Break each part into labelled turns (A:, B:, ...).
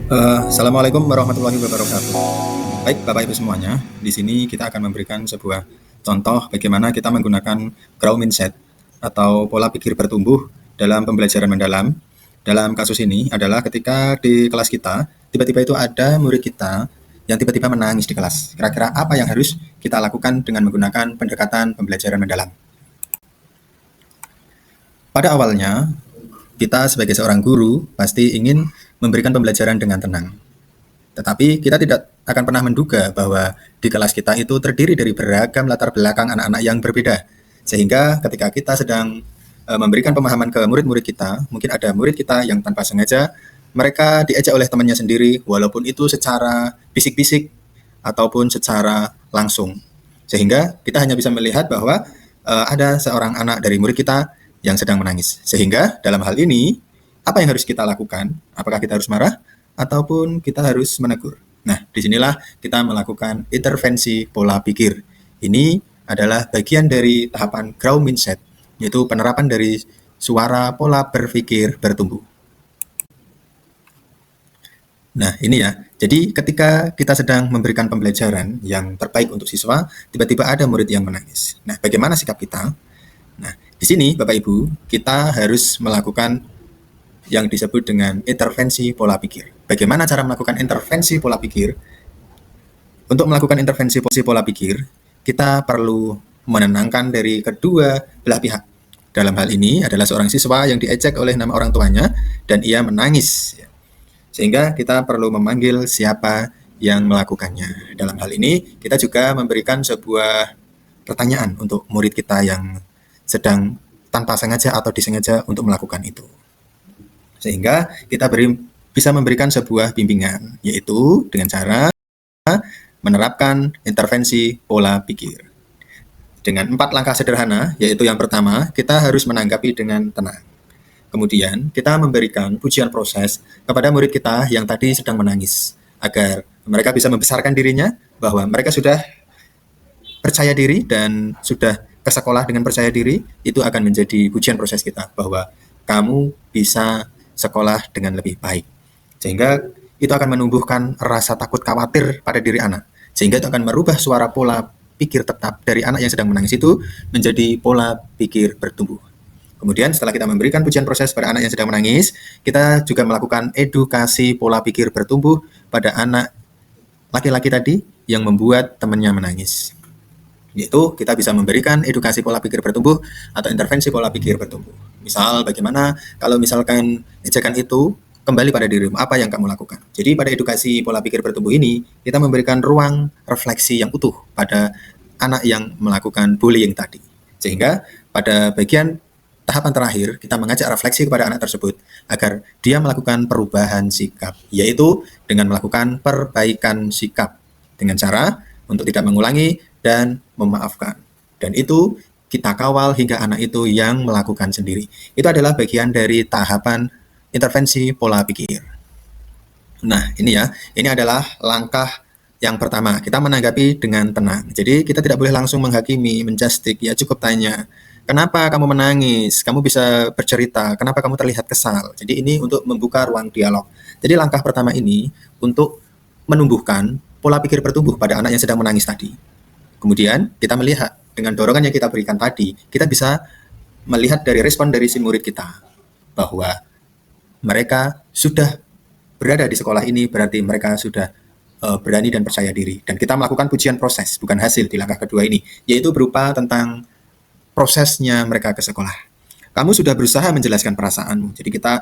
A: Assalamualaikum warahmatullahi wabarakatuh. Baik, Bapak Ibu semuanya, di sini kita akan memberikan sebuah contoh bagaimana kita menggunakan growth mindset atau pola pikir bertumbuh dalam pembelajaran mendalam. Dalam kasus ini adalah ketika di kelas kita, tiba-tiba itu ada murid kita yang tiba-tiba menangis di kelas. Kira-kira apa yang harus kita lakukan dengan menggunakan pendekatan pembelajaran mendalam? Pada awalnya, kita sebagai seorang guru pasti ingin memberikan pembelajaran dengan tenang. Tetapi kita tidak akan pernah menduga bahwa di kelas kita itu terdiri dari beragam latar belakang anak-anak yang berbeda. Sehingga ketika kita sedang memberikan pemahaman ke murid-murid kita, mungkin ada murid kita yang tanpa sengaja mereka diajak oleh temannya sendiri, walaupun itu secara bisik-bisik ataupun secara langsung. Sehingga kita hanya bisa melihat bahwa ada seorang anak dari murid kita yang sedang menangis. Sehingga dalam hal ini, apa yang harus kita lakukan? Apakah kita harus marah ataupun kita harus menegur? Nah, disinilah kita melakukan intervensi pola pikir. Ini adalah bagian dari tahapan growth mindset, yaitu penerapan dari suara pola berpikir bertumbuh. Nah, ini ya. Jadi ketika kita sedang memberikan pembelajaran yang terbaik untuk siswa, tiba-tiba ada murid yang menangis. Nah, bagaimana sikap kita? Nah, di sini Bapak Ibu, kita harus melakukan yang disebut dengan intervensi pola pikir. Bagaimana cara melakukan intervensi pola pikir? Untuk melakukan intervensi pola pikir, kita perlu menenangkan dari kedua belah pihak. Dalam hal ini adalah seorang siswa yang diejek oleh nama orang tuanya dan ia menangis. Sehingga kita perlu memanggil siapa yang melakukannya. Dalam hal ini, kita juga memberikan sebuah pertanyaan untuk murid kita yang sedang tanpa sengaja atau disengaja untuk melakukan itu. Sehingga kita bisa memberikan sebuah bimbingan, yaitu dengan cara menerapkan intervensi pola pikir. Dengan 4 langkah sederhana, yaitu yang pertama, kita harus menanggapi dengan tenang. Kemudian, kita memberikan pujian proses kepada murid kita yang tadi sedang menangis, agar mereka bisa membesarkan dirinya, bahwa mereka sudah percaya diri dan sudah ke sekolah dengan percaya diri, itu akan menjadi pujian proses kita, bahwa kamu bisa sekolah dengan lebih baik. Sehingga itu akan menumbuhkan rasa takut khawatir pada diri anak. Sehingga itu akan merubah suara pola pikir tetap dari anak yang sedang menangis itu menjadi pola pikir bertumbuh. Kemudian setelah kita memberikan pujian proses pada anak yang sedang menangis, kita juga melakukan edukasi pola pikir bertumbuh pada anak laki-laki tadi yang membuat temannya menangis. Yaitu kita bisa memberikan edukasi pola pikir bertumbuh atau intervensi pola pikir bertumbuh. Misal bagaimana kalau misalkan ejekan itu kembali pada dirimu, apa yang kamu lakukan. Jadi pada edukasi pola pikir bertumbuh ini, kita memberikan ruang refleksi yang utuh pada anak yang melakukan bullying tadi. Sehingga pada bagian tahapan terakhir, kita mengajak refleksi kepada anak tersebut agar dia melakukan perubahan sikap, yaitu dengan melakukan perbaikan sikap dengan cara untuk tidak mengulangi dan memaafkan. Dan itu kita kawal hingga anak itu yang melakukan sendiri. Itu adalah bagian dari tahapan intervensi pola pikir. Nah, ini adalah langkah yang pertama. Kita menanggapi dengan tenang. Jadi kita tidak boleh langsung menghakimi, menjustik, ya cukup tanya, kenapa kamu menangis? Kamu bisa bercerita, kenapa kamu terlihat kesal? Jadi ini untuk membuka ruang dialog. Jadi langkah pertama ini untuk menumbuhkan pola pikir bertumbuh pada anak yang sedang menangis tadi. Kemudian kita melihat dengan dorongan yang kita berikan tadi, kita bisa melihat dari respon dari si murid kita bahwa mereka sudah berada di sekolah ini, berarti mereka sudah berani dan percaya diri. Dan kita melakukan pujian proses, bukan hasil di langkah kedua ini, yaitu berupa tentang prosesnya mereka ke sekolah. Kamu sudah berusaha menjelaskan perasaanmu, jadi kita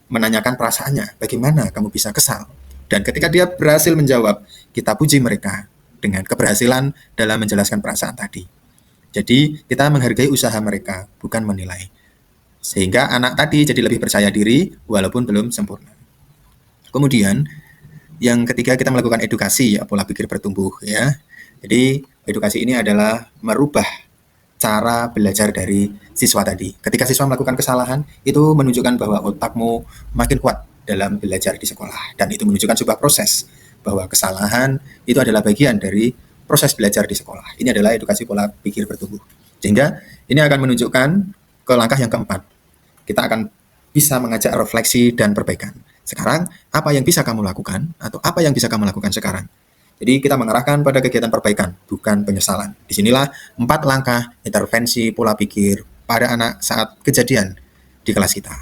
A: menanyakan perasaannya, bagaimana kamu bisa kesal. Dan ketika dia berhasil menjawab, kita puji mereka dengan keberhasilan dalam menjelaskan perasaan tadi. Jadi kita menghargai usaha mereka, bukan menilai. Sehingga anak tadi jadi lebih percaya diri walaupun belum sempurna. Kemudian yang ketiga, kita melakukan edukasi ya, pola pikir bertumbuh ya. Jadi edukasi ini adalah merubah cara belajar dari siswa tadi. Ketika siswa melakukan kesalahan, itu menunjukkan bahwa otakmu makin kuat dalam belajar di sekolah. Dan itu menunjukkan sebuah proses bahwa kesalahan itu adalah bagian dari proses belajar di sekolah. Ini adalah edukasi pola pikir bertumbuh. Sehingga ini akan menunjukkan ke langkah yang keempat. Kita akan bisa mengajak refleksi dan perbaikan. Sekarang, apa yang bisa kamu lakukan atau apa yang bisa kamu lakukan sekarang? Jadi kita mengarahkan pada kegiatan perbaikan, bukan penyesalan. Disinilah 4 langkah intervensi pola pikir pada anak saat kejadian di kelas kita.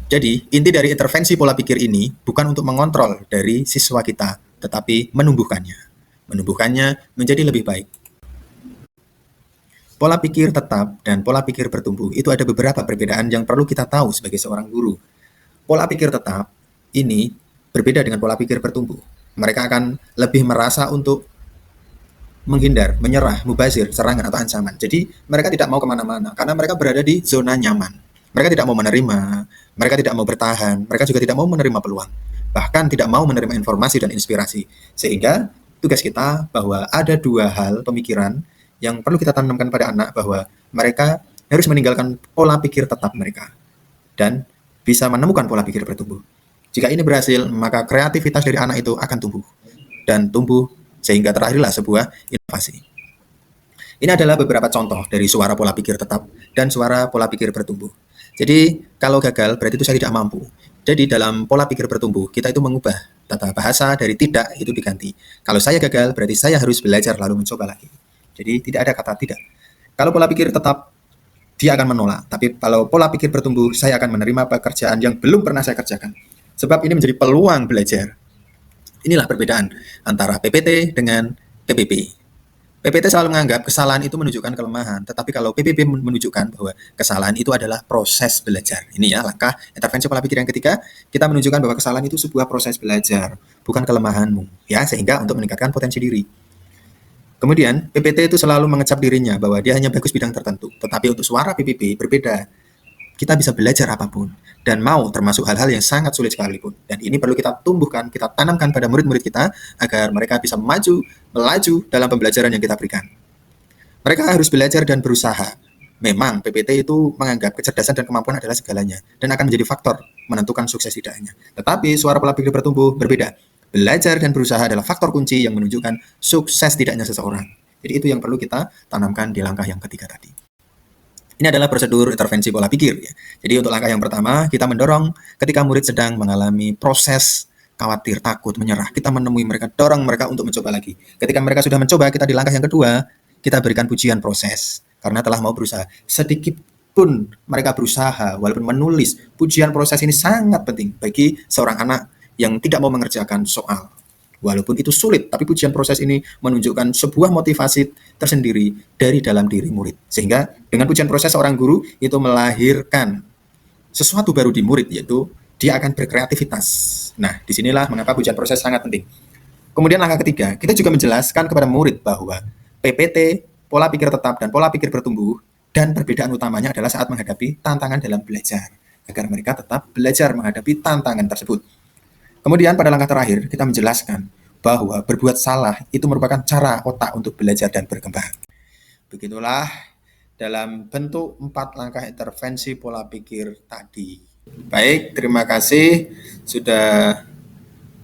A: Jadi, inti dari intervensi pola pikir ini bukan untuk mengontrol dari siswa kita, tetapi menumbuhkannya. Menumbuhkannya menjadi lebih baik. Pola pikir tetap dan pola pikir bertumbuh itu ada beberapa perbedaan yang perlu kita tahu sebagai seorang guru. Pola pikir tetap ini berbeda dengan pola pikir bertumbuh. Mereka akan lebih merasa untuk menghindar, menyerah, mubazir, serangan atau ancaman. Jadi mereka tidak mau kemana-mana karena mereka berada di zona nyaman. Mereka tidak mau menerima, mereka tidak mau bertahan, mereka juga tidak mau menerima peluang. Bahkan tidak mau menerima informasi dan inspirasi. Sehingga tugas kita bahwa ada 2 hal pemikiran yang perlu kita tanamkan pada anak bahwa mereka harus meninggalkan pola pikir tetap mereka dan bisa menemukan pola pikir bertumbuh. Jika ini berhasil, maka kreativitas dari anak itu akan tumbuh dan tumbuh sehingga terakhirlah sebuah inovasi. Ini adalah beberapa contoh dari suara pola pikir tetap dan suara pola pikir bertumbuh. Jadi, kalau gagal berarti itu saya tidak mampu. Jadi, dalam pola pikir bertumbuh, kita itu mengubah tata bahasa dari tidak itu diganti. Kalau saya gagal berarti saya harus belajar lalu mencoba lagi. Jadi, tidak ada kata tidak. Kalau pola pikir tetap, dia akan menolak. Tapi kalau pola pikir bertumbuh, saya akan menerima pekerjaan yang belum pernah saya kerjakan. Sebab ini menjadi peluang belajar. Inilah perbedaan antara PPT dengan PPP. PPT selalu menganggap kesalahan itu menunjukkan kelemahan, tetapi kalau PPP menunjukkan bahwa kesalahan itu adalah proses belajar. Ini ya langkah intervensi pola pikir yang ketiga, kita menunjukkan bahwa kesalahan itu sebuah proses belajar, bukan kelemahanmu, ya, sehingga untuk meningkatkan potensi diri. Kemudian, PPT itu selalu mengecap dirinya bahwa dia hanya bagus bidang tertentu, tetapi untuk suara PPP berbeda. Kita bisa belajar apapun dan mau termasuk hal-hal yang sangat sulit sekalipun. Dan ini perlu kita tumbuhkan, kita tanamkan pada murid-murid melaju dalam pembelajaran yang kita berikan. Mereka harus belajar dan berusaha. Memang PPT itu menganggap kecerdasan dan kemampuan adalah segalanya dan akan menjadi faktor menentukan sukses tidaknya. Tetapi suara pola pikir bertumbuh berbeda. Belajar dan berusaha adalah faktor kunci yang menunjukkan sukses tidaknya seseorang. Jadi itu yang perlu kita tanamkan di langkah yang ketiga tadi. Ini adalah prosedur intervensi pola pikir. Ya. Jadi untuk langkah yang pertama, kita mendorong ketika murid sedang mengalami proses khawatir, takut, menyerah. Kita menemui mereka, dorong mereka untuk mencoba lagi. Ketika mereka sudah mencoba, kita di langkah yang kedua, kita berikan pujian proses. Karena telah mau berusaha. Sedikit pun mereka berusaha, walaupun menulis, pujian proses ini sangat penting bagi seorang anak yang tidak mau mengerjakan soal. Walaupun itu sulit, tapi pujian proses ini menunjukkan sebuah motivasi tersendiri dari dalam diri murid. Sehingga dengan pujian proses seorang guru itu melahirkan sesuatu baru di murid, yaitu dia akan berkreativitas. Nah, disinilah mengapa pujian proses sangat penting. Kemudian langkah ketiga, kita juga menjelaskan kepada murid bahwa PPT, pola pikir tetap, dan pola pikir bertumbuh, dan perbedaan utamanya adalah saat menghadapi tantangan dalam belajar, agar mereka tetap belajar menghadapi tantangan tersebut. Kemudian pada langkah terakhir, kita menjelaskan bahwa berbuat salah itu merupakan cara otak untuk belajar dan berkembang. Begitulah dalam bentuk 4 langkah intervensi pola pikir tadi. Baik, terima kasih sudah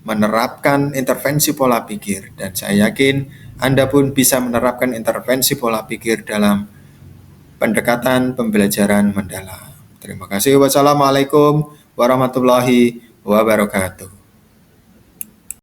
A: menerapkan intervensi pola pikir. Dan saya yakin Anda pun bisa menerapkan intervensi pola pikir dalam pendekatan pembelajaran mendalam. Terima kasih. Wassalamualaikum warahmatullahi wabarakatuh.